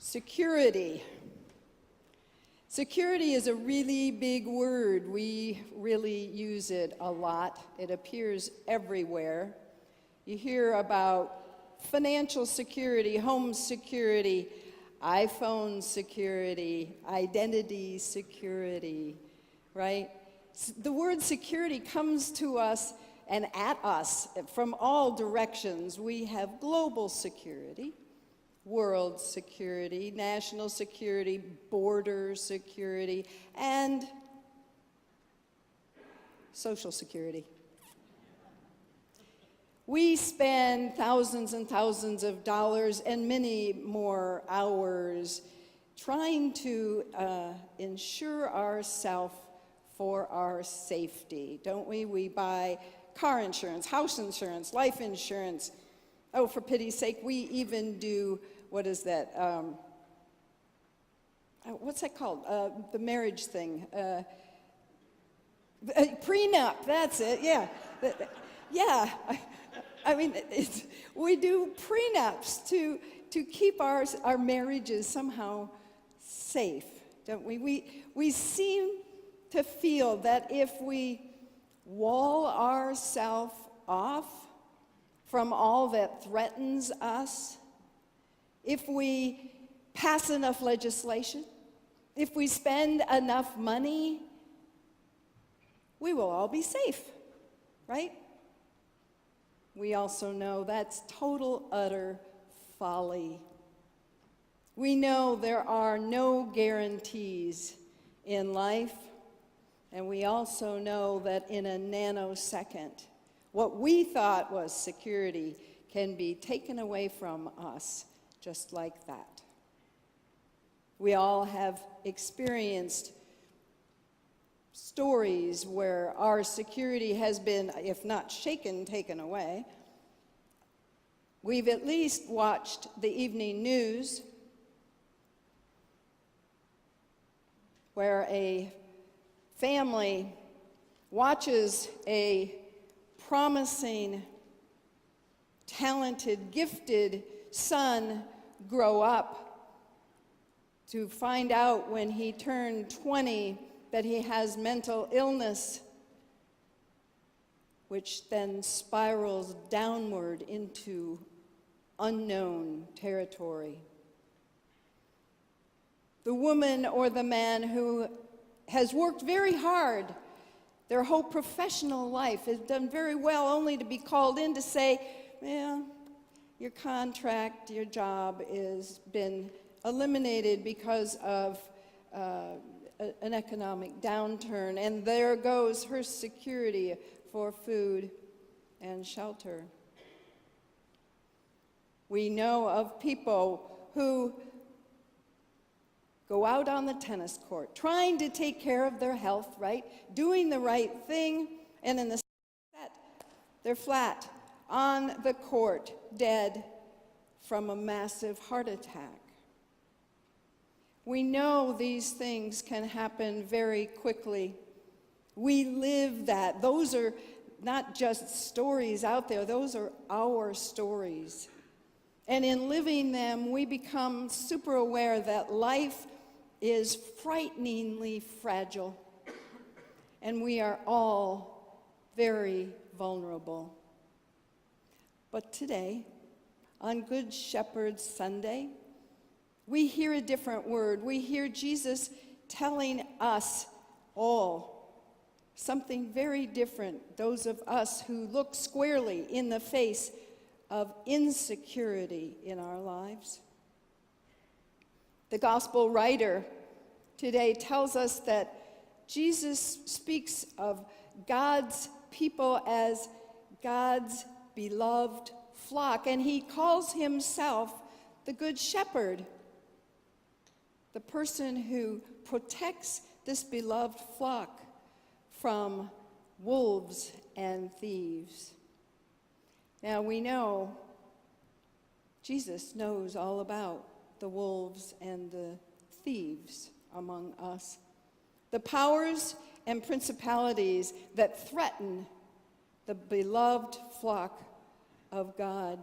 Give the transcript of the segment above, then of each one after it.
Security. Security is a really big word. We really use it a lot. It appears everywhere. You hear about financial security, home security, iPhone security, identity security, right? The word security comes to us and at us from all directions. We have global security, world security, national security, border security, and social security. We spend thousands and thousands of dollars and many more hours trying to ensure ourselves for our safety, don't we? We buy car insurance, house insurance, life insurance. Oh, for pity's sake, we even do, what is that? What's that called? The marriage thing. Prenup, that's it, yeah. Yeah, I mean, we do prenups to keep our marriages somehow safe, don't we? We seem to feel that if we wall ourselves off from all that threatens us, if we pass enough legislation, if we spend enough money, we will all be safe, right? We also know that's total, utter folly. We know there are no guarantees in life, and we also know that in a nanosecond, what we thought was security can be taken away from us just like that. We all have experienced stories where our security has been, if not shaken, taken away. We've at least watched the evening news where a family watches a promising, talented, gifted son grow up to find out when he turned 20 that he has mental illness, which then spirals downward into unknown territory. The woman or the man who has worked very hard their whole professional life, has done very well, only to be called in to say, well, your contract, your job has been eliminated because of an economic downturn, and there goes her security for food and shelter. We know of people who go out on the tennis court, trying to take care of their health, right? Doing the right thing, and in the set, they're flat on the court, dead from a massive heart attack. We know these things can happen very quickly. We live that. Those are not just stories out there, those are our stories. And in living them, we become super aware that life is frighteningly fragile, and we are all very vulnerable. But today, on Good Shepherd Sunday, we hear a different word. We hear Jesus telling us all something very different, those of us who look squarely in the face of insecurity in our lives. The gospel writer today tells us that Jesus speaks of God's people as God's beloved flock, and he calls himself the Good Shepherd, the person who protects this beloved flock from wolves and thieves. Now we know Jesus knows all about the wolves and the thieves among us, the powers and principalities that threaten the beloved flock of God.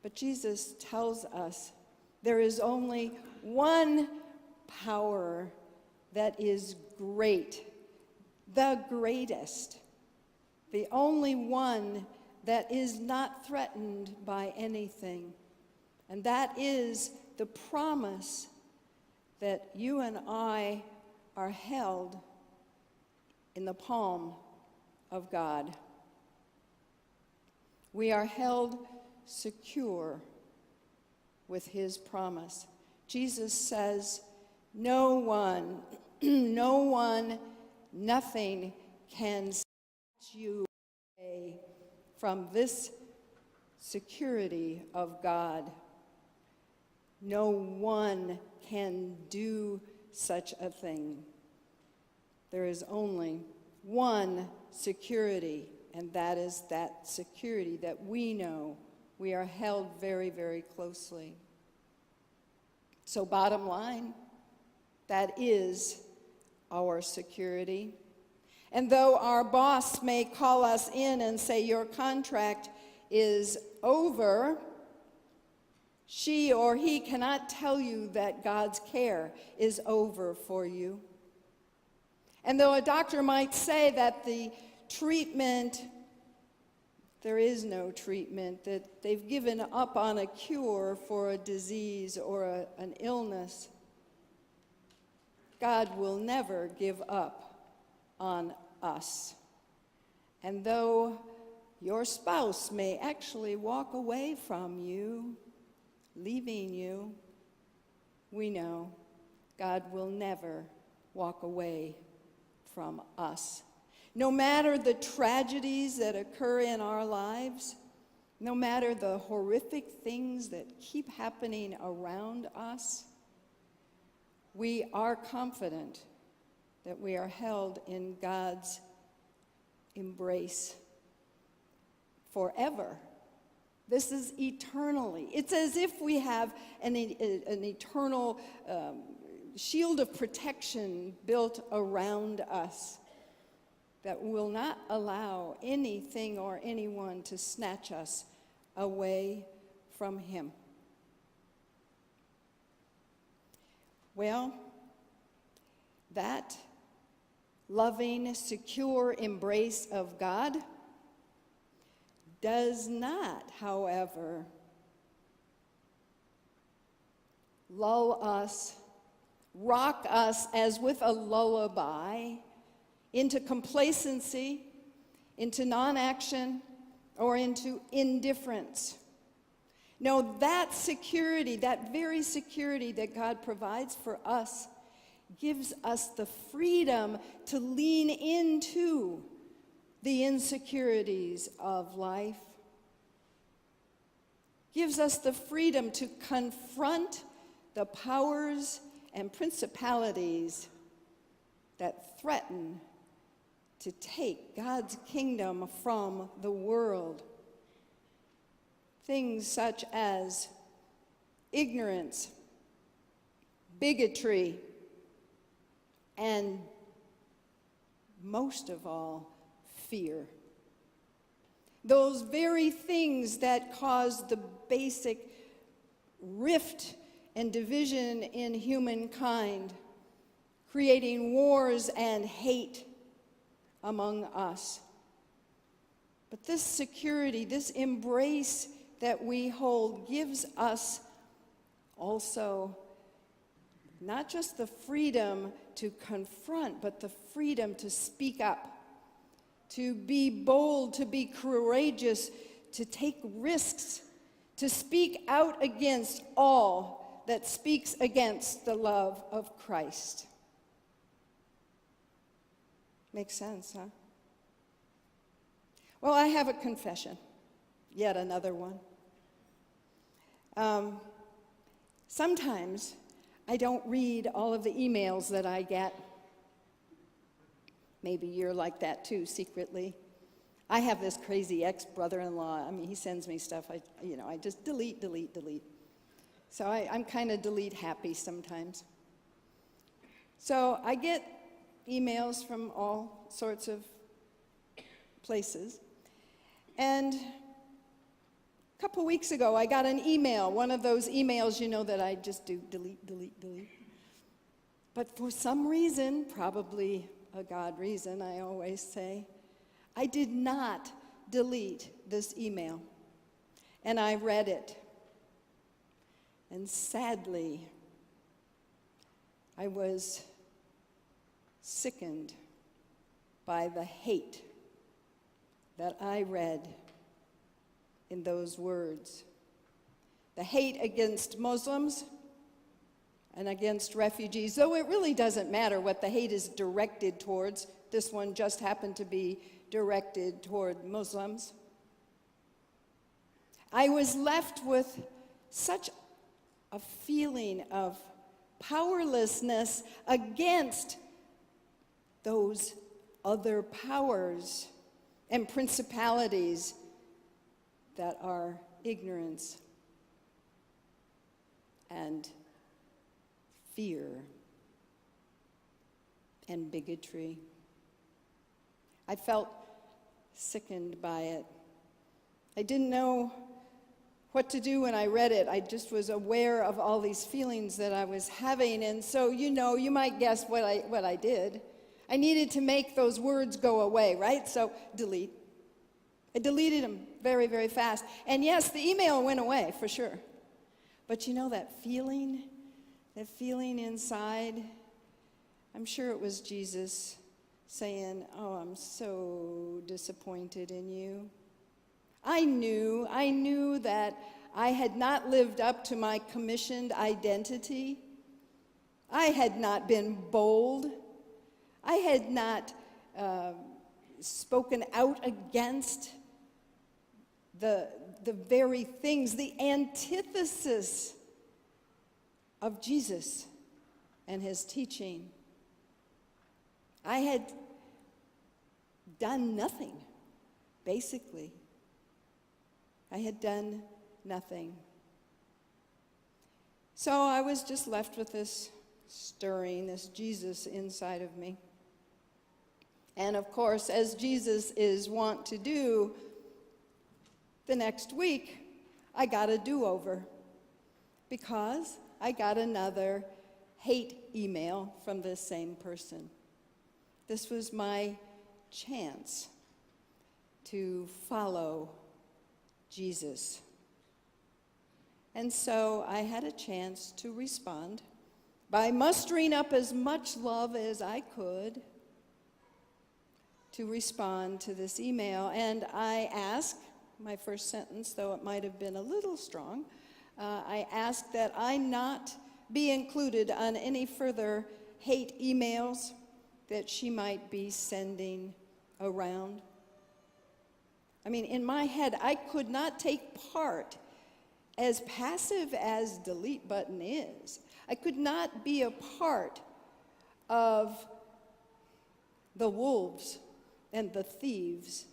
But Jesus tells us There is only one power that is great, the greatest, the only one that is not threatened by anything. And that is the promise that you and I are held in the palm of God. We are held secure with his promise. Jesus says, no one, nothing can snatch you away from this security of God. No one can do such a thing. There is only one security, and that is that security that we know we are held very, very closely. So bottom line, that is our security. And though our boss may call us in and say, your contract is over, she or he cannot tell you that God's care is over for you. And though a doctor might say that the treatment, there is no treatment, that they've given up on a cure for a disease or an illness, God will never give up on us. And though your spouse may actually walk away from you, leaving you, we know God will never walk away from us. No matter the tragedies that occur in our lives, no matter the horrific things that keep happening around us, we are confident that we are held in God's embrace forever. This is eternally. It's as if we have an eternal shield of protection built around us that will not allow anything or anyone to snatch us away from him. Well, that loving, secure embrace of God does not, however, lull us, rock us as with a lullaby into complacency, into non-action, or into indifference. No, that security, that very security that God provides for us, gives us the freedom to lean into the insecurities of life, gives us the freedom to confront the powers and principalities that threaten to take God's kingdom from the world. Things such as ignorance, bigotry, and most of all, fear. Those very things that cause the basic rift and division in humankind, creating wars and hate among us. But this security, this embrace that we hold gives us also not just the freedom to confront, but the freedom to speak up, to be bold, to be courageous, to take risks, to speak out against all that speaks against the love of Christ. Makes sense, huh? Well, I have a confession, yet another one. Sometimes I don't read all of the emails that I get. Maybe you're like that too, secretly. I have this crazy ex-brother-in-law. I mean, he sends me stuff. I just delete. So I'm kind of delete happy sometimes. So I get emails from all sorts of places. And A couple weeks ago, I got an email, one of those emails, that I just do delete, delete, delete. But for some reason, probably a God reason, I always say, I did not delete this email. And I read it. And sadly, I was sickened by the hate that I read in those words. The hate against Muslims and against refugees, though it really doesn't matter what the hate is directed towards. This one just happened to be directed toward Muslims. I was left with such a feeling of powerlessness against those other powers and principalities that are ignorance and fear and bigotry. I felt sickened by it. I didn't know what to do when I read it. I just was aware of all these feelings that I was having, and so you might guess what I did. I needed to make those words go away, right? So delete. I deleted them very, very fast. And yes, the email went away for sure. But that feeling inside, I'm sure it was Jesus saying, "Oh, I'm so disappointed in you." I knew that I had not lived up to my commissioned identity. I had not been bold. I had not spoken out against the very things, the antithesis of Jesus and his teaching. I had done nothing, basically. I had done nothing. So I was just left with this stirring, this Jesus inside of me. And of course, as Jesus is wont to do, the next week, I got a do-over because I got another hate email from this same person. This was my chance to follow Jesus. And so I had a chance to respond by mustering up as much love as I could to respond to this email. And I asked, my first sentence, though it might have been a little strong, I asked that I not be included on any further hate emails that she might be sending around. I mean, in my head, I could not take part, as passive as delete button is. I could not be a part of the wolves and the thieves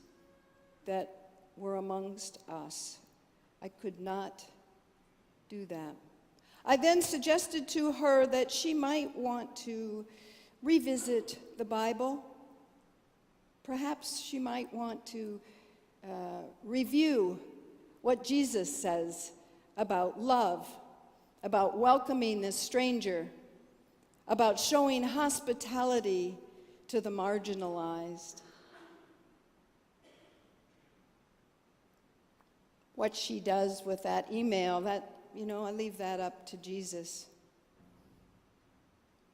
that were amongst us. I could not do that. I then suggested to her that she might want to revisit the Bible. Perhaps she might want to review what Jesus says about love, about welcoming the stranger, about showing hospitality to the marginalized. What she does with that email, that, I leave that up to Jesus.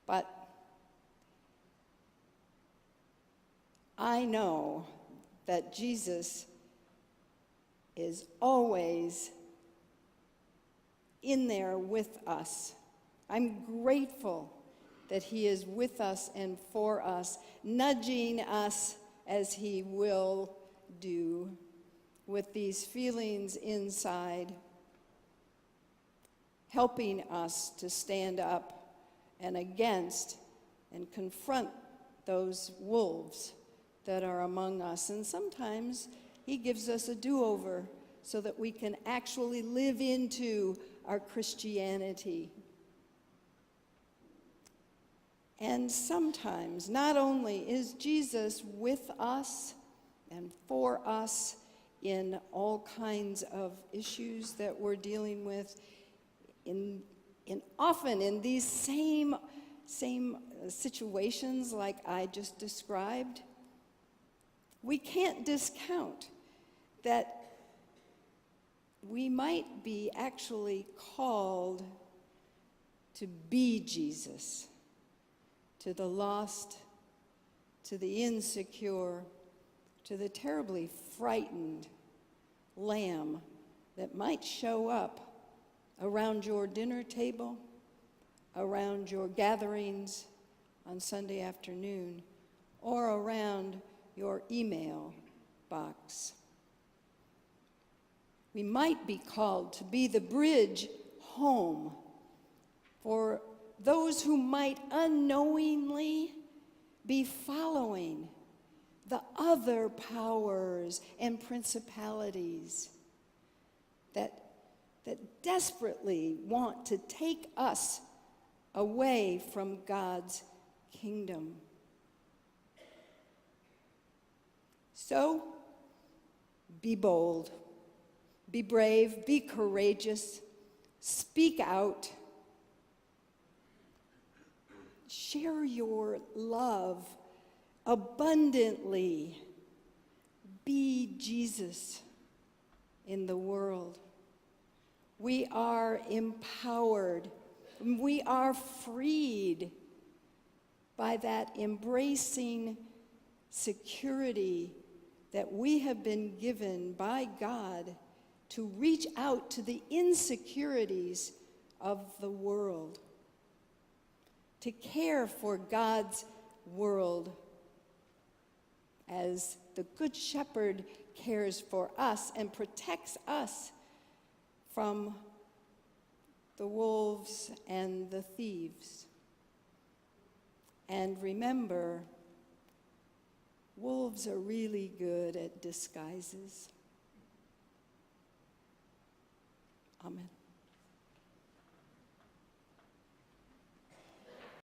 But I know that Jesus is always in there with us. I'm grateful that he is with us and for us, nudging us as he will do with these feelings inside, helping us to stand up and against and confront those wolves that are among us. And sometimes he gives us a do-over so that we can actually live into our Christianity. And sometimes, not only is Jesus with us and for us in all kinds of issues that we're dealing with, often in these same situations like I just described, we can't discount that we might be actually called to be Jesus to the lost, to the insecure, to the terribly frightened lamb that might show up around your dinner table, around your gatherings on Sunday afternoon, or around your email box. We might be called to be the bridge home for those who might unknowingly be following the other powers and principalities that desperately want to take us away from God's kingdom. So, be bold, be brave, be courageous, speak out, share your love abundantly, be Jesus in the world. We are empowered, we are freed by that embracing security that we have been given by God to reach out to the insecurities of the world, to care for God's world as the Good Shepherd cares for us and protects us from the wolves and the thieves. And remember, wolves are really good at disguises. Amen.